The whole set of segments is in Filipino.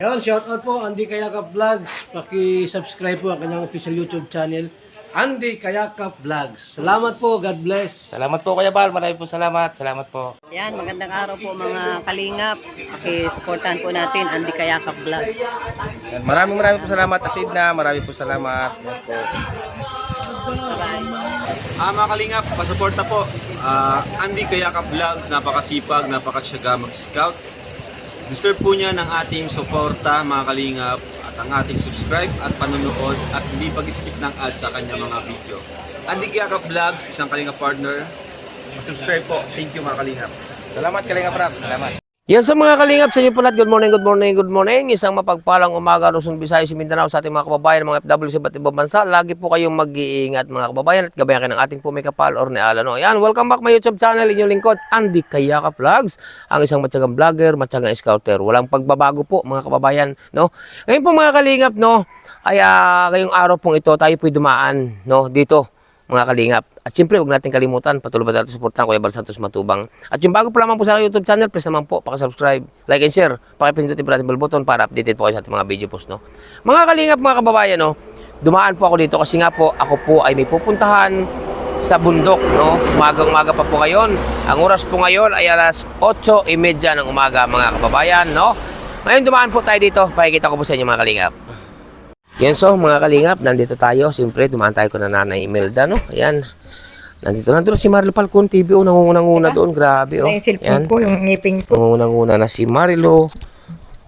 Ayun, shoutout po Andy Kayakap Vlogs. Paki-subscribe po ang kanyang official YouTube channel, Andy Kayakap Vlogs. Salamat po, God bless. Salamat po Kuya Bal, maraming po salamat. Salamat po. Yan, magandang araw po mga kalingap. Paki-supportahan po natin Andy Kayakap Vlogs. Yan, maraming po salamat Atid na, maraming po salamat. Yan po. Mga kalingap, pasuporta po. Andy Kayakap Vlogs, napakasipag, napakasyaga mag-scout. Deserve po niya ng ating suporta mga kalingap at ang ating subscribe at panonood at hindi pag-skip ng ads sa kanya mga video. Andy Kayakap Vlogs, isang kalingap partner. Subscribe po. Thank you mga kalingap. Salamat Kalingap Rap, salamat. Yan sa mga kalingap sa inyo po lahat. Good morning, good morning, good morning. Isang mapagpalang umaga, Luzon, Visayas, Mindanao sa ating mga kababayan, mga FW sa iba't ibang bansa. Lagi po kayong mag-iingat mga kababayan at gabayan kayo ng ating po may kapal or ni Alan. Yan, welcome back my YouTube channel, inyong lingkod, Andy Kayakap Vlogs. Ang isang matyagang vlogger, matyagang scouter. Walang pagbabago po mga kababayan. No? Ngayon po mga kalingap, no, ay ngayong araw pong ito, tayo po'y dumaan no, dito mga kalingap. At siyempre, huwag natin kalimutan, patuloy ba natin suportahan Kuya Bal Santos Matubang. At yung bago po lamang po sa YouTube channel, please naman po, pakisubscribe, like and share, pakipindutin po natin bell button para updated po kayo sa ating mga video post. No? Mga kalingap, mga kababayan, no? Dumaan po ako dito kasi nga po, ako po ay may pupuntahan sa bundok. No? Umagang-umaga pa po ngayon. Ang oras po ngayon ay alas 8:30 ng umaga, mga kababayan. No? Ngayon dumaan po tayo dito, pakikita ko po sa inyo mga kalingap. Yan so, mga kalingap, nandito tayo. Siyempre, dumaan tayo ko na Nanay Imelda, no? Ayan. Nandito si Marilo Falcon TV, nangungunang-una doon. Grabe, oh. Yung cellphone po, yung ngipin po. Nangungunang-una na si Marilo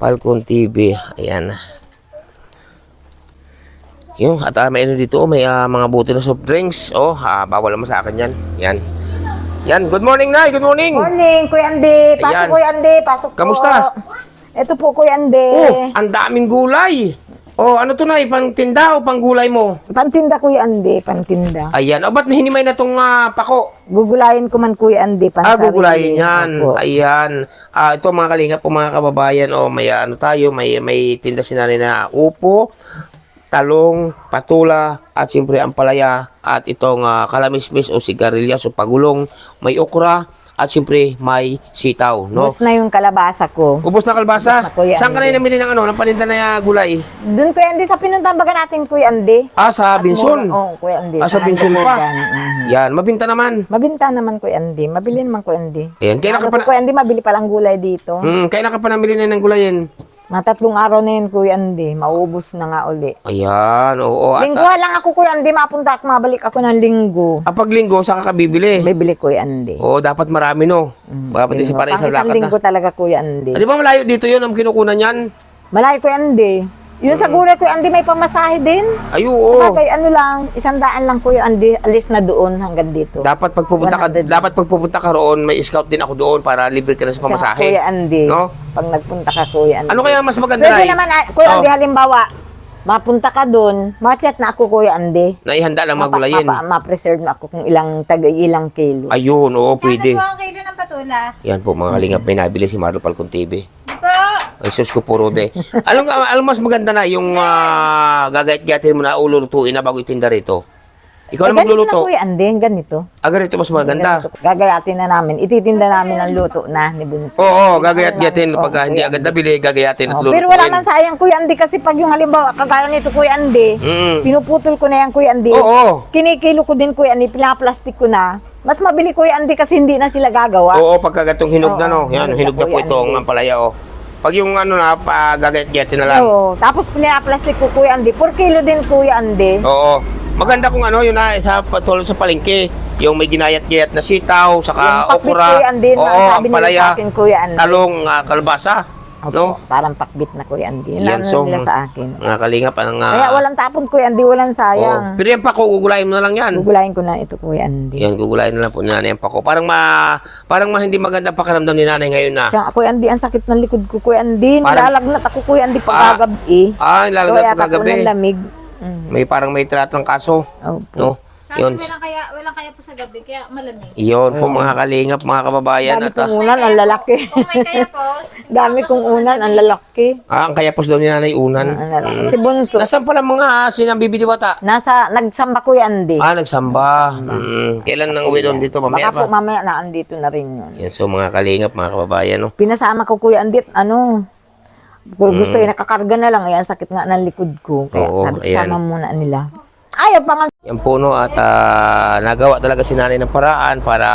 Falcon TV. Ayan. Yung, at may ano dito, may mga buti na soft drinks. Oh, bawal naman sa akin yan. Yan. Yan, good morning, Nay. Good morning. Morning, Kuya Andy. Pasok, Ayan. Kuya Andy. Pasok po. Kamusta? Ito po, Kuya Andy. Oh, ang daming gulay. Oh, ano to, Nay? Pangtinda o panggulay mo? Pantinda, Kuya Andy. Pantinda. Ayan. O, ba't nahinimay na tong pako? Gugulayin ko man, Kuya Andy. Gugulayin yan. Opo. Ayan. Ito mga kalingap po mga kababayan. O, may ano tayo, may tinda si Nanay na upo, talong, patula, at siyempre ang palaya, at itong kalamismis o sigarilyas o pagulong, may okra, at siyempre may sitaw, no? Ubus na yung kalabasa ko. Ubos na kalbasa? Ubos na, Kuya Saan ka na Andy. namili ng ng paninda na gulay? Doon, Kuya Andy, sa pinuntahan baga natin, Kuya Andy. Sa Binson? Oo, Kuya Andy. Sa Binson pa? Mhm. Yan, mabinta naman. Mabinta naman, Kuya Andy. Mabili naman, Kuya Andy. Ayan, kailan ka Ano pa po, Kuya Andy, mabili palang gulay dito. kailan ka pa namili na ng gulayin? Mga 3 araw na yun, Kuya Andy. Maubos na nga uli. Ayan, oo. At, Linggo lang ako, Kuya Andy. Mapunta ako, mabalik ako ng linggo. pag linggo, saan ka bibili? Bibili, Kuya Andy. Oo, dapat marami, no? Pati si para isang Pang isang lakad linggo na. talaga, Kuya Andy. Di ba malayo dito yun ang kinukunan yan? Malayo, Kuya Andy. Yung sa gulay, Kuya Andy, may pamasahe din. Ay, oo. Bagay, ano lang, 100 lang, Kuya Andy. Alis na doon hanggang dito. Dapat pag pupunta ka roon, may scout din ako doon para libre ka na sa Sa pamasahe. Kuya Andy. No? Pag nagpunta ka, Kuya Andy. Ano kaya mas maganda Pwede Nay? naman, Kuya Oh. Andy, halimbawa, mapunta ka doon, ma-chat na ako, Kuya Andy. Naihanda lang mga gulayin. Ma-preserve na ako kung ilang kilo. Ayun, oo, pwede. Ano po ang kilo ng patula? Yan po, mga kalingap, may nabili si Marlo Falcon TV. Po! Ay, sus ko puro de. Alam mas maganda na yung gagayat-gayatin mo na ululutuin na bago itinda rito. Ikaw na Ganito na, magluluto. Kuya Andy, ganito. Ganito mas maganda. Ganito. Gagayatin na namin. Ititinda namin ang luto na ni Bunso. Oo, gagayat-gayatin. Oo, Pag hindi Kuya agad Andy. nabili, gagayatin at Oh, lulutuin. pero wala man sayang, Kuya Andy, kasi pag yung halimbawa, kagaya nito, Kuya Andy, pinuputol ko na yan, Kuya Andy. Oo. Kinikilo ko din, Kuya Andy, pinaplastic ko na. Mas mabili, Kuya Andy, kasi hindi na sila gagawa. Oo, pagkagatong hinog na, no? Oo, Yan, hinog na po Kuya ito, Andy. ang palaya, oh. Pag yung gagayat-gayatin na lang. Oo. Tapos pinaplastic ko, Kuya Andy. 4 kilo din, Kuya Andy. Oo. Maganda kung yun sa patulong sa palengke. Yung may ginayat-gayat na sitaw, saka Yung pakbit, okra. Kuya Andy, na Oo, sabi nila palaya, sa akin, Kuya Andy. talong, kalbasa. Opo, No? parang pakbit na, Kuya Andy. Yun Yan, ang so, nila sa akin. Mga kalingap, Kaya walang tapon, Kuya Andy, walang sayang. Pero yan pa ko, gugulayin mo na lang yan. Gugulayin ko na ito, Kuya Andy. Yan, gugulayin na lang po ni nanay yan pa ko. Parang hindi maganda pakiramdam ni nanay ngayon na. Siya, Kuya Andy, ang sakit ng likod ko, Kuya Andy. Parang- Nilalagnat ako, Kuya Andy, pagkagabi. Lalagay Kaya ko kagabi. ng lamig. May parang may tiratang kaso. Opo. No? Yun. Walang kaya po sa gabi, kaya malamig. Yun po mga kalingap, mga kababayan. Dami At, kong unan, ang lalaki. Kung may kaya po, Dami kong unan, ang lalaki. ang kayapos daw ni nanay unan. Ang lalaki. Si Bunso. Nasaan pala mga sinang bibidiwata? Nagsamba, Kuya Andy. Nagsamba. Kailan nang uwi doon dito? Mamaya Baka po pa. mamaya na andito na rin yun. Yan, so mga kalingap, mga kababayan. No? Pinasama ko, Kuya Andy, Kung gusto nakakarga na lang, ayan, sakit nga ng likod ko. Kaya Oo, sabi ko, ayan. sama muna nila. Ayaw pa nga. Yan po, no, at nagawa talaga si nanay ng paraan para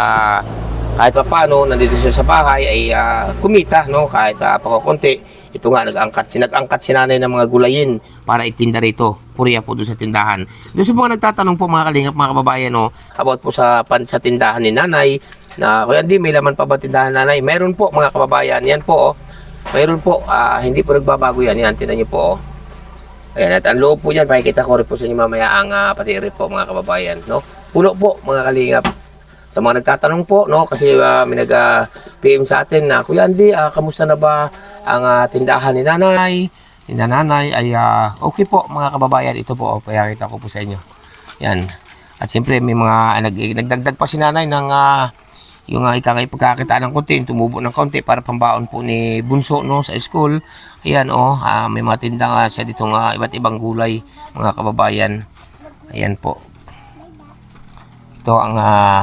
kahit pa paano, nandito siya sa bahay ay kumita, no, kahit konti. Ito nga, nag-angkat si nanay ng mga gulayin para itinda rito. Puriya po doon sa tindahan. Doon sa mga nagtatanong po mga kalingap, mga kababayan, no, about po sa tindahan ni nanay, na kuya hindi, may laman pa ba tindahan nanay? Meron po mga kababayan, yan po, oh. Meron po, hindi po nagbabago yan, yan, tinan niyo po, oh. Ayan, at ang loob po yan, pakikita ko rin po sa inyo mamaya ang pati rin po mga kababayan, no? Puno po mga kalingap. Sa mga nagtatanong po, no, kasi may nag-PM sa atin na, Kuya Andy, kamusta na ba ang tindahan ni nanay? Tindahan nanay ay okay po mga kababayan. Ito po, payakita ko po sa inyo. Yan. At siyempre may mga nagdagdag pa si nanay ng yung ikangay pagkakitaan ng konti, tumubo ng konti para pambaon po ni Bunso, no, sa school. Ayan, may mga tinda nga siya ditong iba't ibang gulay mga kababayan. Ayan po. Ito ang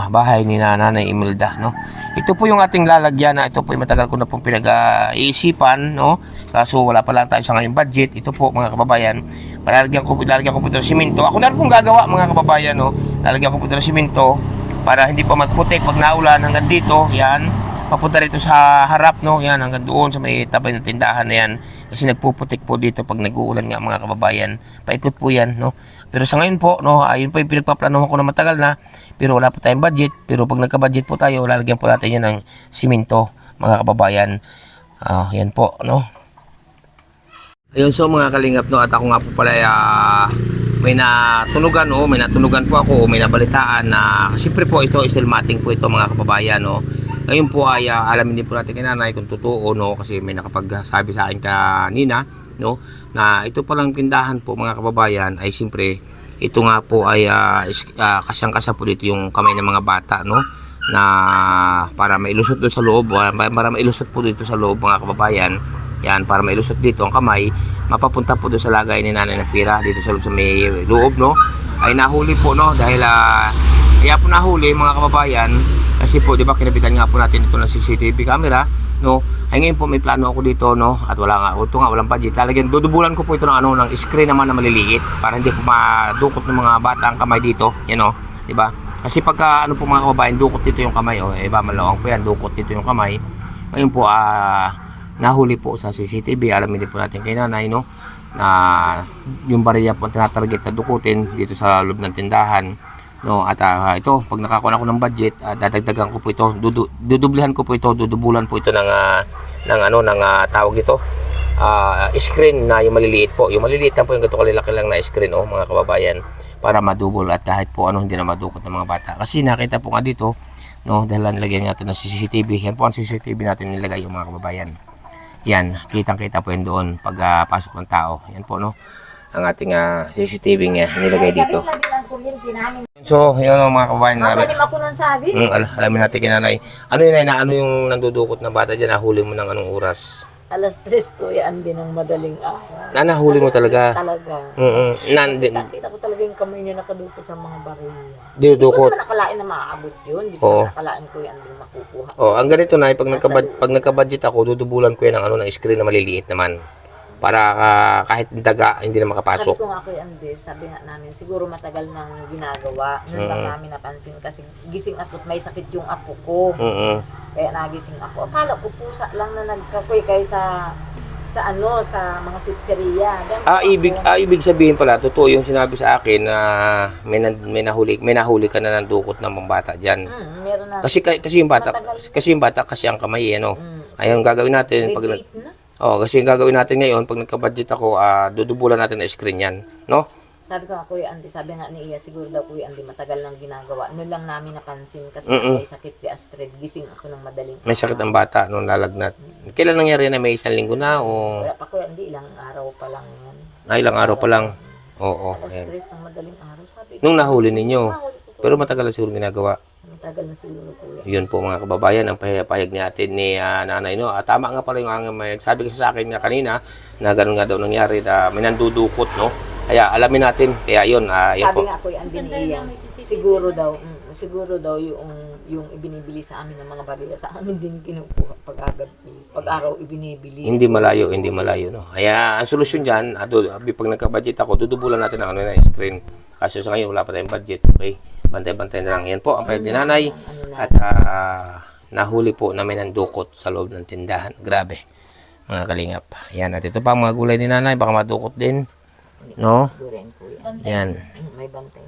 bahay ni Nanay Imelda, no. Ito po yung ating lalagyan na ito po yung matagal ko na pong pinag-iisipan, no. Kaso wala pa lang tayo sa ngayong budget. Ito po mga kababayan, lalagyan ko po ito ng simento. Ako na rin pong gagawa mga kababayan, no. Lalagyan ko po ito ng simento para hindi pa magputik pag naulan hanggang dito. Yan, papunta rito sa harap, no. Yan, hanggang doon sa may tabi ng tindahan na yan. Kasi nagpuputik po dito pag nag-uulan nga mga kababayan. Paikot po yan, no. Pero sa ngayon po, no, ayun po yung pinagpaplanohan ko na matagal na. Pero wala po tayong budget. Pero pag nagka-budget po tayo, lalagyan po natin yan ng simento, mga kababayan. Yan po, no. Ayun, so mga kalingap, no, at ako nga po pala may natunugan po ako, may nabalitaan na siyempre po ito, still mating po ito mga kababayan, no. Ngayon po ay alamin din po natin kay nanay kung totoo, no, kasi may nakapagsabi sa akin kanina, no, na ito palang tindahan po mga kababayan ay siyempre ito nga po ay kasyang-kasya po dito yung kamay ng mga bata, no, na para mailusot doon sa loob, para mailusot po dito sa loob mga kababayan. Yan, para mailusot dito ang kamay, mapapunta po doon sa lagay ni nanay ng pira dito sa loob, sa may loob, no. Ay nahuli po, no, dahil kaya po nahuli mga kababayan kasi po, di ba, kinabitan nga po natin ito ng CCTV camera, no. Ay ngayon po may plano ako dito, no, at walang budget. Lalagyan, dudubulan ko po ito ng screen naman na maliliit para hindi po madukot ng mga bata ang kamay dito, yan, no, di ba? Kasi pagka po mga kababayan, dukot dito yung kamay, iba malawang po yan, dukot dito yung kamay. Ngayon po nahuli po sa CCTV, alamin din po natin kay nanay, no, na yung bariya po tinatarget na dukutin dito sa loob ng tindahan, no. At ito, pag nakakuha ako ng budget, dadagdagan ko po ito, dudublihan ko po ito, dudubulan po ito ng tawag ito, screen na yung maliliit po. Yung maliliit na po yung ganito kalilaki lang na screen, mga kababayan, para madubol at kahit po hindi na madukot ng mga bata. Kasi nakita po nga dito, no, dahil nilagyan natin ng CCTV. Yan po ang CCTV natin nilagay yung mga kababayan. Yan, kitang-kita po yan doon pag pasok ng tao. Yan po, no, ang ating CCTV nga nilagay dito. So, yun mga kababayan namin. Magaling ako ng saging. Alamin natin kay nanay. Ano yun, ano yung nandudukot na bata dyan? Nahuli mo ng anong oras? Alas 3 ko yan din ng madaling araw. Nahuli mo talaga? Talaga. Nakita ko talaga yung kamay niya nakadukot sa mga baril niya. Hindi ko Dudukot. naman nakalain na maaabot yun. Hindi ko naman nakalain ko yan din makukuha. Ang ganito na, pag nagka-budget ako, dudubulan ko yan ng screen na maliliit naman. Para kahit daga, hindi na makapasok. Sabi ko nga Kuya Andy, sabi nga namin, siguro matagal nang ginagawa. Noon lang namin napansin kasi gising ako at may sakit yung apo ko. Kaya nagising ako. Akala ko pusa lang na nagkakoy kayo sa mga sitseriya. Ibig sabihin pala, totoo yung sinabi sa akin na may nahuli ka na ng dukot ng mga bata dyan. Meron na. Kasi yung bata, kasi ang kamay, Ayun, gagawin natin. Kasi yung gagawin natin ngayon, pag nagka-budget ako, dudubulan natin na screen yan, no? Sabi ko nga, Kuya Andy, sabi nga ni Iya, siguro daw Kuya Andy, matagal nang ginagawa. Noon lang namin napansin kasi may sakit si Astrid. Gising ako ng madaling May sakit ang bata nung lalagnat. Kailan nangyari na? May 1 linggo na? O Wala pa Kuya Andy, ilang araw pa lang yan. ilang araw pa lang? Oo. Alas Ayan. 3 ng madaling araw. Sabi ko, Nung nahuli ninyo? nahuli ko, Kuya. Pero matagal na siguro ginagawa. Matagal na siguro Kuya. Yun po mga kababayan, ang pahayag ni atin ni nanay, no? Tama nga pala yung may sabi kasi sa akin nga kanina na gano'n nga daw nangyari, na may nandudukot, no? Kaya alamin natin, kaya yun, yan Sabi po. nga Kuya Andy ni Iya, siguro daw, siguro daw yung ibinibili sa amin ng mga barila sa amin din kinukuha pag araw ibinibili. Hindi malayo, no. Kaya ang solusyon diyan, pag nagka-budget ako, dudubulan natin ang screen. Kasi sa ngayon wala pa tayong budget. Okay? Bantay-bantay na lang. Yan po ang payag ni nanay. At nahuli po namin ang dukot sa loob ng tindahan. Grabe, mga kalingap. Yan, at ito pa mga gulay ni nanay, baka madukot din. No? Siguro yan kuya. Yan. May bantay.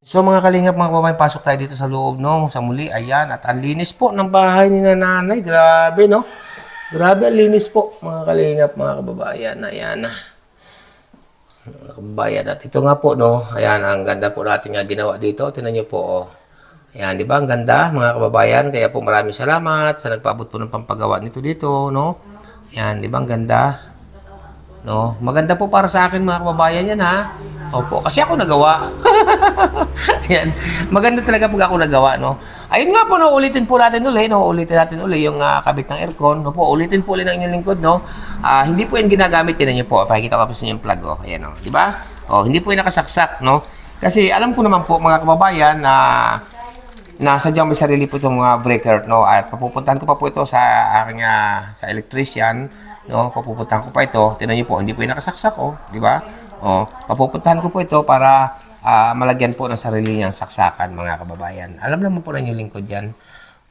So mga kalingap, mga kababayan, pasok tayo dito sa loob, no? Sa muli, ayan. At ang linis po ng bahay ni nanay. Grabe, no? Grabe, ang linis po, mga kalingap, mga kababayan. Ayan. Mga kababayan. At ito nga po, no? Ayan, ang ganda po natin nga ginawa dito. Tingnan niyo po, oh. Ayan, di ba? Ang ganda, mga kababayan. Kaya po maraming salamat sa nagpaabot po ng pampagawa nito dito, no? Ayan, di ba? Ang ganda. No? Maganda po para sa akin, mga kababayan, yan, ha? Opo, kasi ako nagawa. Yan. Maganda talaga pag ako nagawa, no? Ayun nga po, no, ulitin po natin uli, no? Ulitin natin uli yung kabit ng aircon, no? Po, ulitin po ulit ng inyong lingkod, no? Hindi po yan ginagamit, tinan niyo po. Pakikita ko po sa inyo yung plug, oh. Ayan, oh. Di ba? Oh, hindi po yan nakasaksak, no? Kasi alam ko naman po, mga kababayan, na sadyang may sarili po itong mga breaker, no? At papupuntahan ko pa po ito sa aking sa electrician, no? Papupuntahan ko pa ito. Tingnan niyo po, hindi po yung nakasaksak, oh. Di ba? Oh, papupuntahan ko po ito para malagyan po ng sarili niyang saksakan, mga kababayan. Alam naman po na yung lingkod dyan,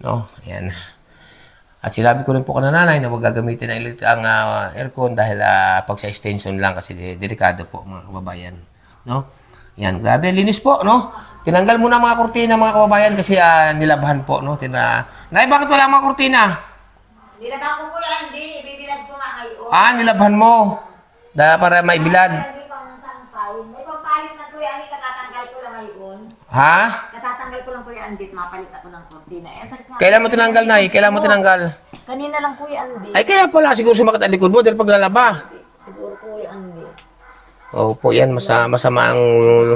no? Ayan. At sinabi ko rin po kanina nanay na huwag gagamitin ang aircon dahil pag sa extension lang kasi delikado po, mga kababayan, no? Yan, grabe, linis po, no? Tinanggal muna mga kurtina, mga kababayan, kasi nilabahan po, no? Nay, bakit wala mga kurtina? Nilabahan ko po yan, hindi. Ibibilad ko nga ngayon. Nilabahan mo. Para maibilad. May pampalit na kuya, ani katatanggal ko lang ngayon. Ha? Katatanggal ko lang kuya, andit, mapalit ako ng kortina. Kailan mo tinanggal, Nay? Kailan mo tinanggal? Kanina lang kuya, andit. Ay, kaya pala, siguro sumakit ang likod mo dahil paglalaba. Siguro kuya, andit. Opo, yan, masama ang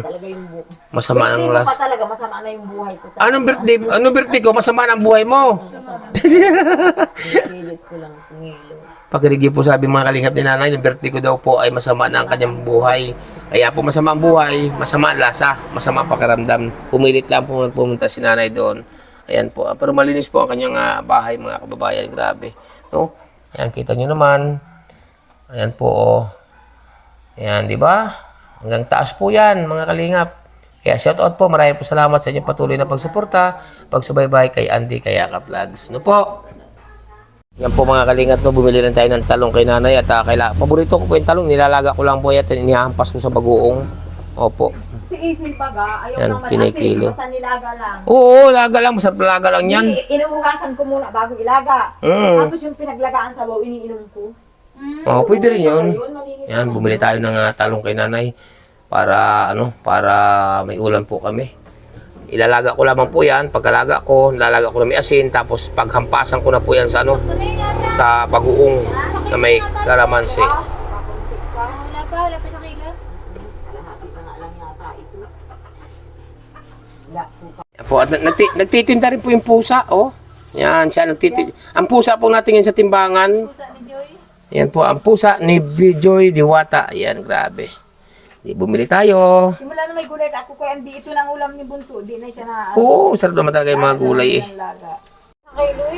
Talaga yung buhay. masama ang Hindi mo las. pa talaga, masama na yung buhay ko. Anong birthday ko? Masama na ang buhay mo. Pilit ko lang kumilos. Pakirigi po sabi mga kalingap ni nanay, yung birthday ko daw po ay masama na ang kanyang buhay. Kaya po masama ang buhay, masama ang lasa, masama ang pakiramdam. Pumilit lang po pumunta si nanay doon. Ayan po. Pero malinis po ang kanyang bahay, mga kababayan. Grabe. No? Ayan, kita nyo naman. Ayan po, oh. Ayan, di ba? Hanggang taas po yan, mga kalingap. Kaya shout out po, maraming po salamat sa inyong patuloy na pagsuporta, pagsubaybay kay Andy Kayaka Vlogs. No po? Yan po mga kalingap, no, bumili rin tayo ng talong kay nanay at paborito ko po yung talong, nilalaga ko lang po yan at inihampas ko sa bagoong. Opo. Si Isil Baga, ayaw Yan, nang pinikilo. basta nilaga lang. Oo, laga lang, masarap na laga lang yan. Inuugasan ko muna bago ilaga. Tapos yung pinaglagaan sa baw, iniinom ko. Oo, pwede rin yun. Malinis. Yan, bumili tayo ng talong kay nanay para may ulam po kami. Ilalaga ko lamang po yan. Pagkalaga ko, nilalaga ko na may asin. Tapos paghampasan ko na po yan sa sa bagoong na may kalamansi. Wala pa sa kilo. Kalahati pa nga lang yata ito. Yan po, at nagtitinda rin po yung pusa, oh. Yan, siya nagtitinda. Ang pusa po natin yan sa timbangan. Yan po, ang pusa ni Bijoy Diwata. Yan, grabe. Di bumili tayo. Simula na may gulay ka ako kaya hindi ito lang ulam ni Bunso. Di na siya na. Oo, sarap naman talaga yung mga gulay eh.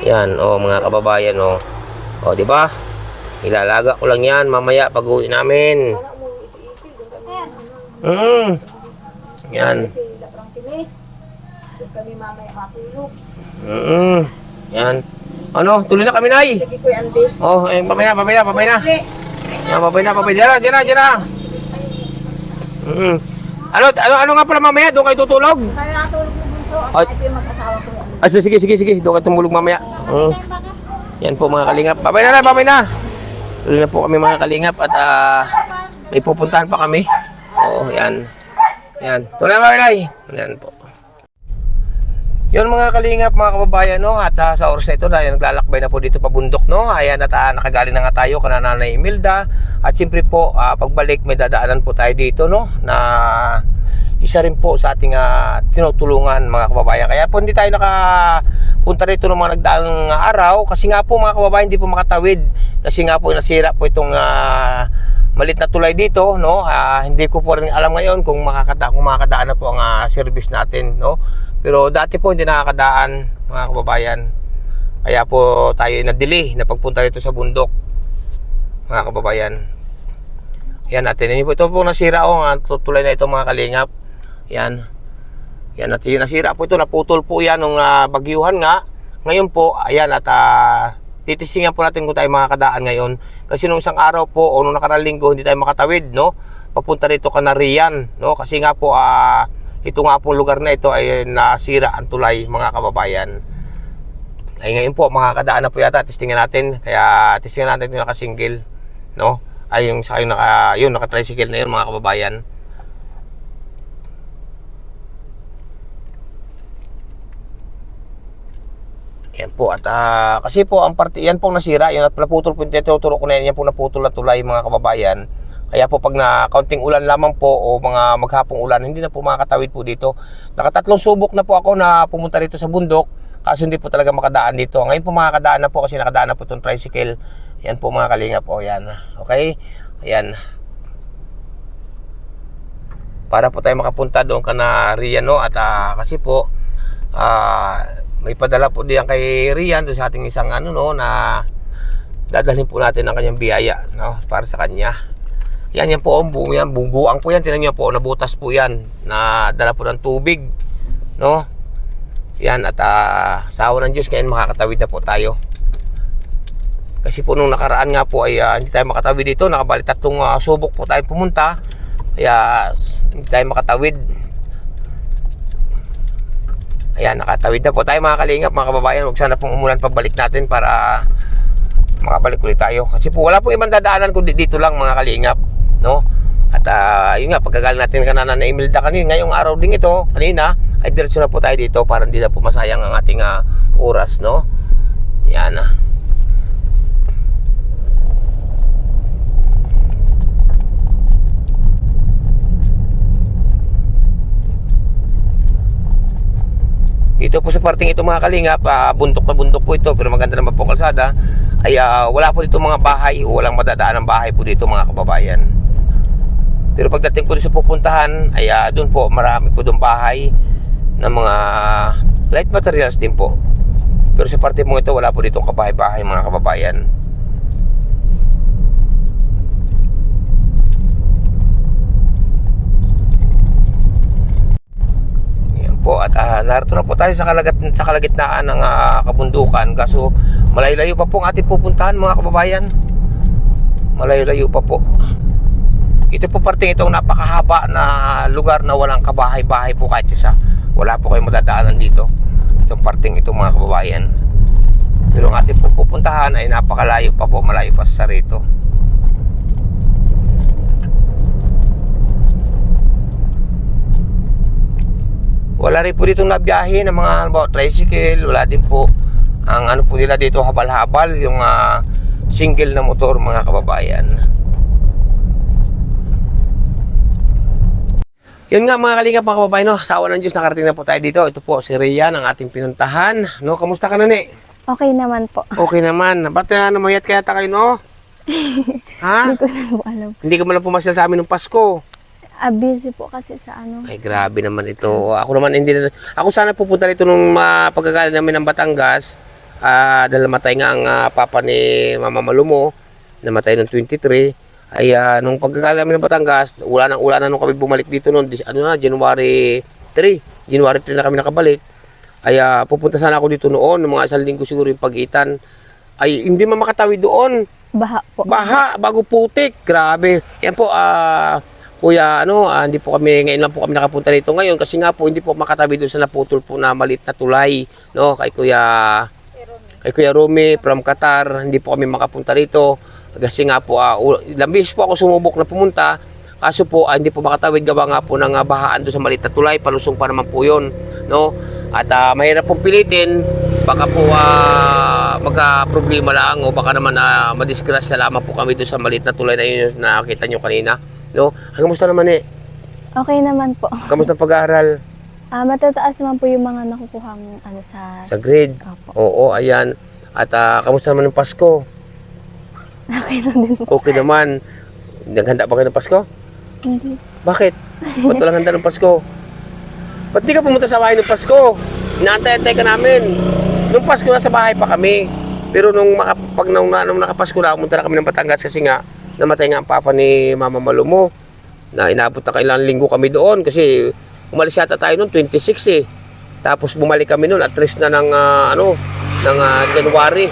Yan, oh, mga kababayan, oh. Oh, di ba? Ilalaga ko lang yan mamaya pag uwi namin. Yan. Kami mamaya matulog. Yan. Ano, tuloy na kami, Nay. Sige kuya Andy. Oh, papay na. Yan, papay. Diyan. Ano nga pala mamaya? Doon kayo tutulog? Kaya natulog ni Bunso. Ay. Ito yung mag-asawa ko yan. Sige. Doon kayo tumulog mamaya. Yan po mga kalingap. Papay na. Tuloy na po kami mga kalingap at may pupuntahan pa kami. Oo, yan. Yan. Tuloy na, Nay. Yan po. Yun mga kalingap, mga kababayan, no? At sa oras na ito, dahil naglalakbay na po dito pabundok, no? Ayan, at nakagaling na nga tayo kana Nanay Imelda. At siyempre po, pagbalik may dadaanan po tayo dito, no? Na isa rin po sa ating tinutulungan, mga kababayan. Kaya po hindi tayo nakapunta rito ng mga nagdaang araw. Kasi nga po mga kababayan, hindi po makatawid. Kasi nga po nasira po itong malit na tulay dito, no? Hindi ko po rin alam ngayon kung makakadaan na po ang service natin, no? Pero dati po hindi nakakadaan, mga kababayan. Kaya po tayo na-delay na pagpunta dito sa bundok, mga kababayan. Yan natin. Ito po nasira ang tulay na ito, mga kalingap. Yan. Yan natin nasira po ito, naputol po yan nung bagyuhan nga. Ngayon po, ayan at titistingan po natin kung tayo makakadaan ngayon. Kasi nung isang araw po o nung nakaraang linggo hindi tayo makatawid, no? Papunta dito Kanarian, no? Kasi nga po ito nga pong lugar na ito ay nasira ang tulay, mga kababayan. Ay ngayon po makakadaan na po yata, testingan natin. Kaya testingan natin yung naka-single, no? Ay yung sa yung naka-tricycle na yun, mga kababayan. Yan po at kasi po ang yan pong nasira, yung naputol po, tinuturo ko na yan po naputol na tulay, mga kababayan. Kaya po pag na kaunting ulan lamang po o mga maghapong ulan, hindi na po makakatawid po dito. Nakatatlong subok na po ako na pumunta dito sa bundok, kaso hindi po talaga makadaan dito. Ngayon po makakadaan na po kasi nakadaan na po itong tricycle. Yan po, mga kalingap po, yan. Okay? Ayan. Para po tayo makapunta doon Rian, no? At kasi po may padala po diyan kay Rian doon sa ating isang no, na dadalhin po natin ang kanyang biyaya, no, para sa kanya. Yan po ang buguang po yan. Tingnan niyo po, nabutas po yan, na dala po ng tubig, no. Yan at sa awa ng Diyos ngayon makakatawid na po tayo. Kasi po nung nakaraan nga po ay hindi tayo makatawid dito, nakabalik 3 subok po tayo pumunta. Kaya hindi tayo makatawid. Ayan, nakatawid na po tayo, mga kalingap, mga kababayan. Huwag sana pong umulan pabalik natin para makabalik ulit tayo. Kasi po wala pong ibang dadaanan kundi dito lang, mga kalingap, no? At yun nga, pagkagaling natin kanana na Imelda kanina, ngayong araw din ito, kanina, ay diretso na po tayo dito para hindi na po masayang ang ating oras, no? Yan Dito po sa parting ito, mga kalingap, bundok na bundok po ito, pero maganda naman po kalsada. Ay wala po dito mga bahay o walang madadaan ng bahay po dito, mga kababayan. Pero pagdating po dito sa pupuntahan, ay doon po marami po doon bahay ng mga light materials din po. Pero sa parte mo ito, wala po dito kabahay-bahay, mga kababayan. Po at narito na po tayo sa kalagitnaan ng kabundukan, kaso malayo-layo pa po ang ating pupuntahan, mga kababayan. Malayo-layo pa po. Ito po parting itong napakahaba na lugar na walang kabahay-bahay po kahit isa. Wala po kayong madadaanan dito. Itong parting ito, mga kababayan. Pero ang ating pupuntahan ay napakalayo pa po, malayo pa sa rito. Wala rin po ditong nabiyahe ng mga tricycle. Wala din po ang po nila dito, habal-habal, yung single na motor, mga kababayan. Yun nga, mga kalingap, mga kababayan, no? Sa awa ng Diyos, nakarating na po tayo dito. Ito po si Rian, ang ating pinuntahan, no? Kamusta ka na, ne? Okay naman po. Okay naman. Ba't namayat kaya tayo, no? Ha? Hindi ko na po alam. Hindi ka man lang pumasyal sa amin ng Pasko. Busy po kasi sa ano. Ay, grabe naman ito. Ako naman hindi na. Ako sana pupunta rito nung pagkagaling namin ng Batangas. Dahil namatay nga ang papa ni Mama Malumo. Namatay noong 23. Ay, nung pagkagaling namin ng Batangas, ulan na nung kami bumalik dito noon. January 3. January 3 na kami nakabalik. Ay, pupunta sana ako dito noon. Mga isang linggo siguro yung Pag-itan. Ay, hindi man makatawid doon. Baha po. Baha, bago putik. Grabe. Yan po, Kuya, hindi po kami, ngayon lang po kami nakapunta dito ngayon kasi nga po hindi po makatabi doon sa naputol po na maliit na tulay, no, kay Kuya Rumi from Qatar. Hindi po kami makapunta dito kasi nga po ilang beses po ako sumubok na pumunta, kaso po hindi po makatawid gawa nga po ng bahaan doon sa maliit na tulay, palusong pa naman po yun, no. At mahirap pong pilitin, baka po magka-problema lang o baka naman madisgrasya lamang po kami doon sa maliit na tulay na yun na nakita nyo kanina. No? Kamusta naman Okay naman po. Kamusta pag-aaral? Matataas naman po yung mga nakukuhang sa grade? Opo. Oo, ayan. At kamusta naman ng Pasko? Okay lang din po. Okay naman. Naghanda ba kayo ng Pasko? Hindi. Bakit? Ba't walang handa ng Pasko? Ba't di ka pumunta sa bahay ng Pasko? Inaantay-antay ka namin. Nung Pasko nasa bahay pa kami. Pero nung nakapasko na, pumunta na kami ng Batangas kasi nga namatay nga ang papa ni Mama Malumo. Na inabot na kailangan linggo kami doon kasi umalis yata tayo noon 26 eh. Tapos bumalik kami noon at least na ng January.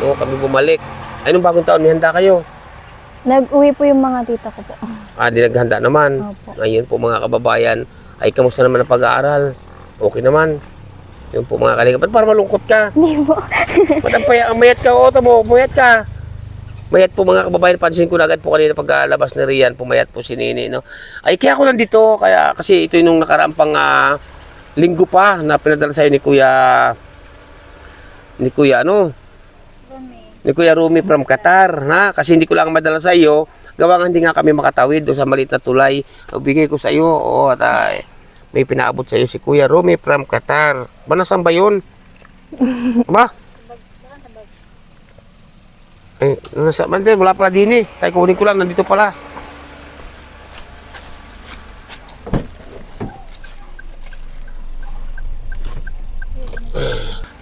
No, kami bumalik. Ay nung bagong taon, may handa kayo. Nag-uwi po yung mga tita ko po. Di naghanda naman. Opo. Ayun po mga kababayan. Ay, kamusta naman ang pag-aaral? Okay naman. Yun po mga kalingap. Ba't parang malungkot ka? Hindi po. Mayat ka, tamo, mayat ka. Mayat po mga kababayan. Pansin ko na agad po kanina pagkalabas ni Rian. Pumayat po si Nini. No? Ay, kaya ako nandito. Kasi ito yung nung nakarampang linggo pa na pinadala sa'yo ni Kuya Rumi from Qatar, na kasi hindi ko lang madala sa iyo, gawa nga hindi nga kami makatawid doon sa maliit na tulay. Bigay ko sa iyo, at may pinaabot sa iyo si Kuya Rumi from Qatar. Nasaan ba 'yun? Ba? Nasa Mandel, wala pala din eh. Tayo kunin ko lang, nandito pala.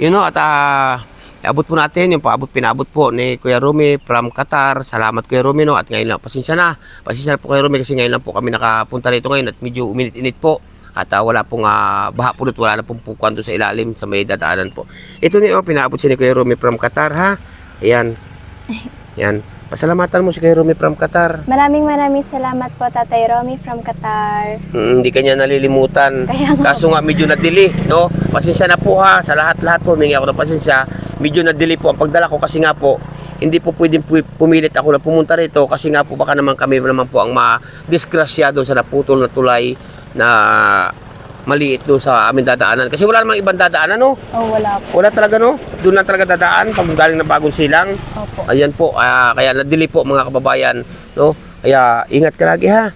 At abot po natin yung pinabot po ni Kuya Rumi from Qatar. Salamat Kuya Rumi, no? At ngayon lang, pasensya na po Kuya Rumi kasi ngayon lang po kami nakapunta rito ngayon at medyo uminit-init po. At wala pong baha po dito, wala na pong pukuan doon sa ilalim sa may dadaanan po. Ito pinabot si Kuya Rumi from Qatar, ha? Ayan. Yan. Pasalamatan mo si Kuya Rumi from Qatar. Maraming salamat po, Tatay Romy from Qatar. Hindi kanya nalilimutan. Kaso nga medyo nadili, no? Pasensya na po ha, sa lahat po, humingi ako ng pasensya. Medyo nadili po ang pagdala ko kasi nga po, hindi po pwedeng pumilit ako na pumunta rito kasi nga po baka naman kami naman po ang ma-disgrasya doon sa naputol na tulay na maliit doon sa aming dadaanan. Kasi wala namang ibang dadaanan, no? Wala po. Wala talaga, no? Doon lang talaga dadaan pag galing ng Bagong Silang. Opo. Ayan po, kaya nadili po mga kababayan, no? Kaya ingat ka lagi ha.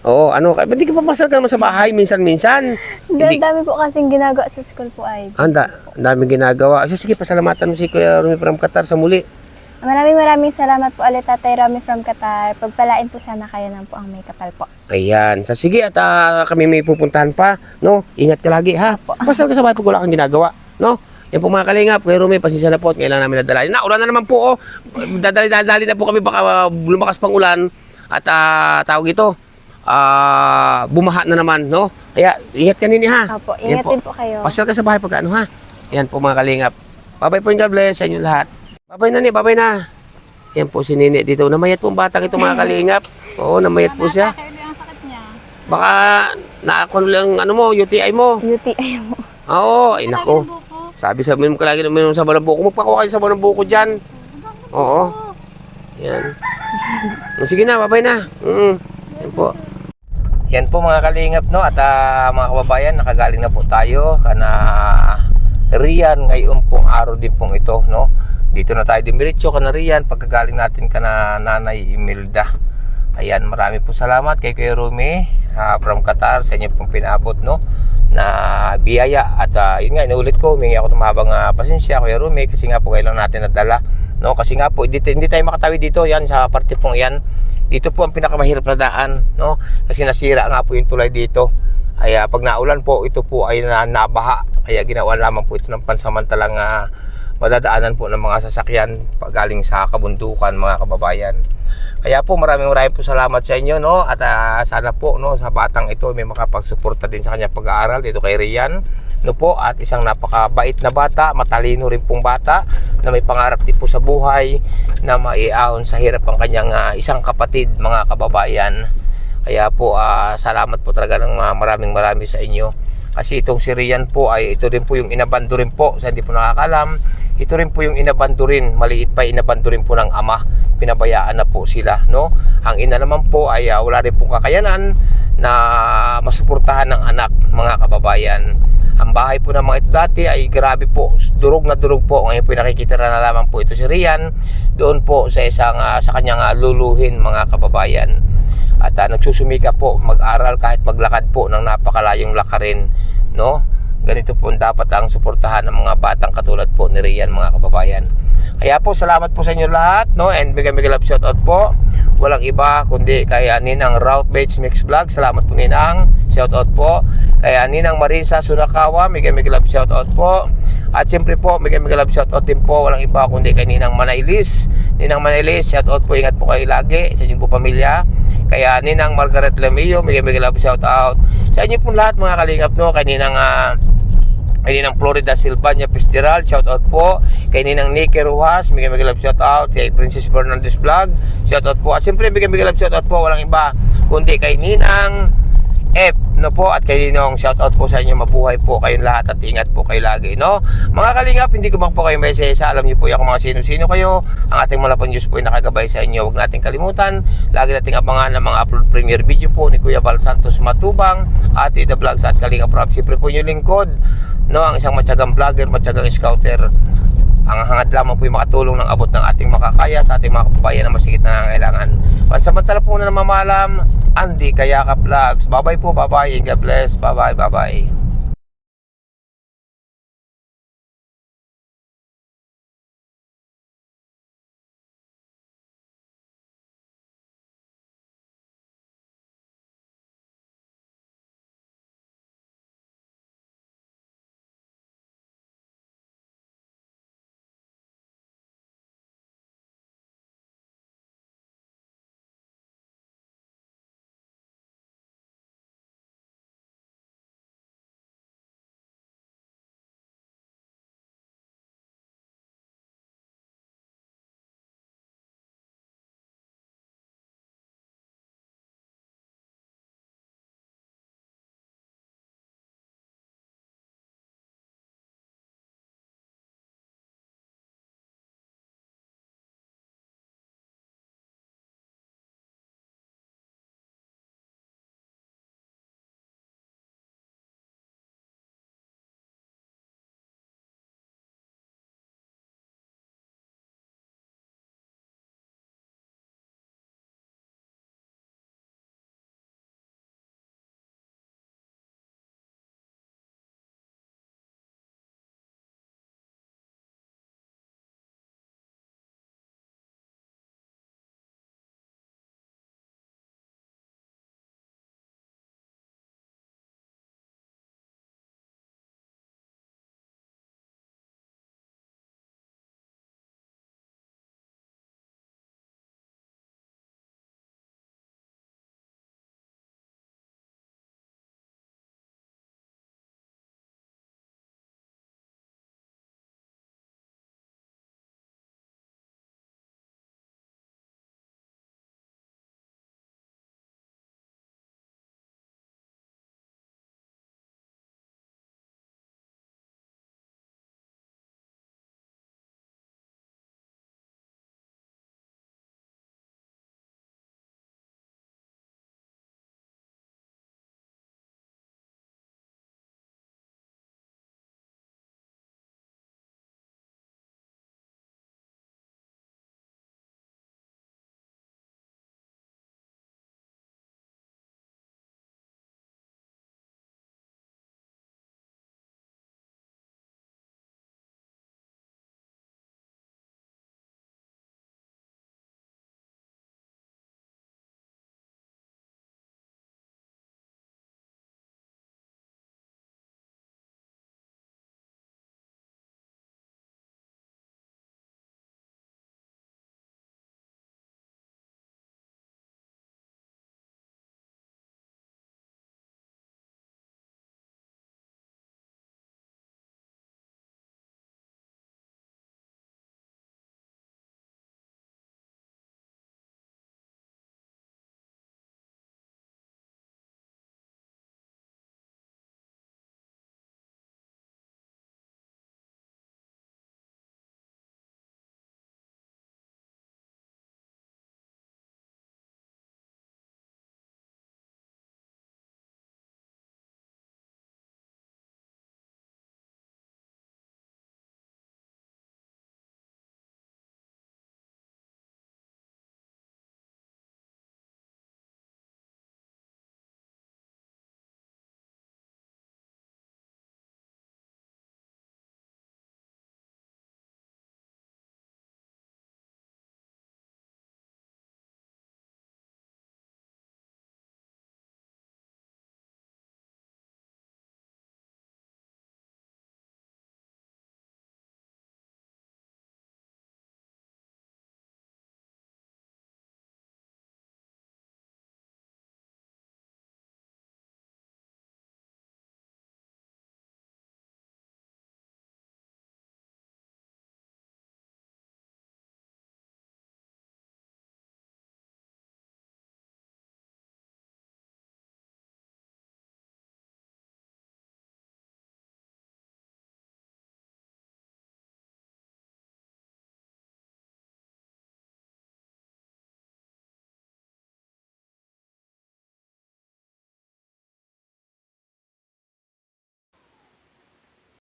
Oo, ba't di ka papasal ka naman sa bahay minsan-minsan? Hindi. Dami po kasing ginagawa sa school po ay. Ang daming ginagawa. Sige, pasalamatan mo si Kuya Rumi from Qatar sa muli. Maraming salamat po ulit, Tatay Romy from Qatar. Pagpalain po sana kayo ng po ang may kapal po. Ayan. Sige, at kami may pupuntahan pa, no? Ingat ka lagi ha. Pasal ka sa bahay pag wala kang ginagawa, no? Yan po mga kalingap, Kuya Rumi, pasensya na po at kailangan namin nadala. Ulan na naman po, Dadali na po kami, baka lumakas pang ulan. At tawag ito, bumaha na naman, no? Kaya ingat ka nini ha. Opo, ingat din po kayo. Pasal ka sa bahay pag ha. Yan po mga kalingap. Bye-bye po and God bless sa inyo lahat. Bye-bye na ni, bye-bye na. Yan po si Nini dito. Namayat po ang batang ito mga kalingap. Oo, namayat po siya. Baka naakon lang UTI mo. UTI mo. Oo, ay nako. Sabi mo ka lagi naman sa buko. Magpakuha kayo sa buko dyan. Oo. Yan. Sige na, bye-bye na. Yan po. Yan po mga kalingap, no? At mga kababayan, nakagaling na po tayo kana Rian ngayon pong araw din pong ito, no? Dito na tayo dumiretso kana Rian pagkagaling natin kana Nanay Imelda. Ayan, marami po salamat kay Kuya Rumi from Qatar sa inyo pong pinabot, no? Na biyaya at yun nga, inulit ko, humingi ako ng mahabang pasensya Kuya Rumi kasi nga po kailangan natin nadala, no? Kasi nga po hindi tayo makatawid dito, yan sa parte pong yan. Dito po ang pinakamahirap na daan, no? Kasi nasira nga po yung tulay dito. Ay pag naulan po, ito po ay nabaha. Kaya ginawa lamang po ito ng pansamantalang madadaanan po ng mga sasakyan galing sa kabundukan mga kababayan. Kaya po maraming po salamat sa inyo, no? At sana po, no, sa batang ito may makapagsuporta din sa kanya pag-aaral dito kay Rian, no po, at isang napakabait na bata, matalino rin pong bata na may pangarap din po sa buhay na maiahon sa hirap ang kanyang isang kapatid mga kababayan. Kaya po salamat po talaga ng maraming sa inyo. Kasi itong si Rian po ay ito rin po yung inabando rin po sa hindi po nakakalam. Ito rin po yung inabando rin, maliit pa inabando rin po ng ama. Pinabayaan na po sila, no? Ang ina naman po ay wala rin pong kakayanan na masuportahan ng anak mga kababayan. Ang bahay po ng mga ito dati ay grabe po, durog na durog po. Ngayon po nakikita na lamang po ito si Rian doon po sa isang sa kanyang luluhin mga kababayan. At nagsusumika po mag-aral kahit maglakad po ng napakalayong lakarin, no? Ganito po dapat ang suportahan ng mga batang katulad po ni Rian mga kababayan. Kaya po salamat po sa inyo lahat, no? And bigay love shoutout po. walang iba kundi kay Ninang Route Baits Mix Vlog. Salamat po Ninang, shoutout po. Kay Ninang Marisa Sunakawa, mega love shoutout po. At siyempre po, mega love shoutout din po, walang iba kundi kay Ninang Manailis. Ninang Manailis, shoutout po, ingat po kayo lagi sa inyong po pamilya. Kaya Ninang Margaret Lemillo, mega love shoutout sa inyo po lahat mga kalingap, no. Kay Ninang Florida Silvania Fitzgerald, shoutout po. Kay Ninang Nikki Rujas, mega love shoutout. Kay Princess Fernandez Vlog, shoutout po. At siyempre mega love shoutout po, walang iba kundi kay Ninang F, no po, at kay Ninong, shoutout po sa inyo, mabuhay po kayong lahat at ingat po kayo lagi, no. Mga kalingap, hindi ko po kayo may sa alam niyo po kung mga sino-sino kayo. Ang ating malapang Diyos po ay nakagabay sa inyo. Huwag nating kalimutan, lagi nating abangan ng mga upload premiere video po ni Kuya Val Santos Matubang, Ate The Vlogs at Kalingap Rob. Siyempre po yung lingkod, no, ang isang matyagang vlogger, matyagang scouter. Ang hangad lamang po yung makatulong ng abot ng ating makakaya sa ating mga kababayan na masigit na nangangailangan. Pansamantala po na namamalam, Andy Kayaka Vlogs. Bye-bye po, bye-bye, and God bless. Bye-bye, bye-bye.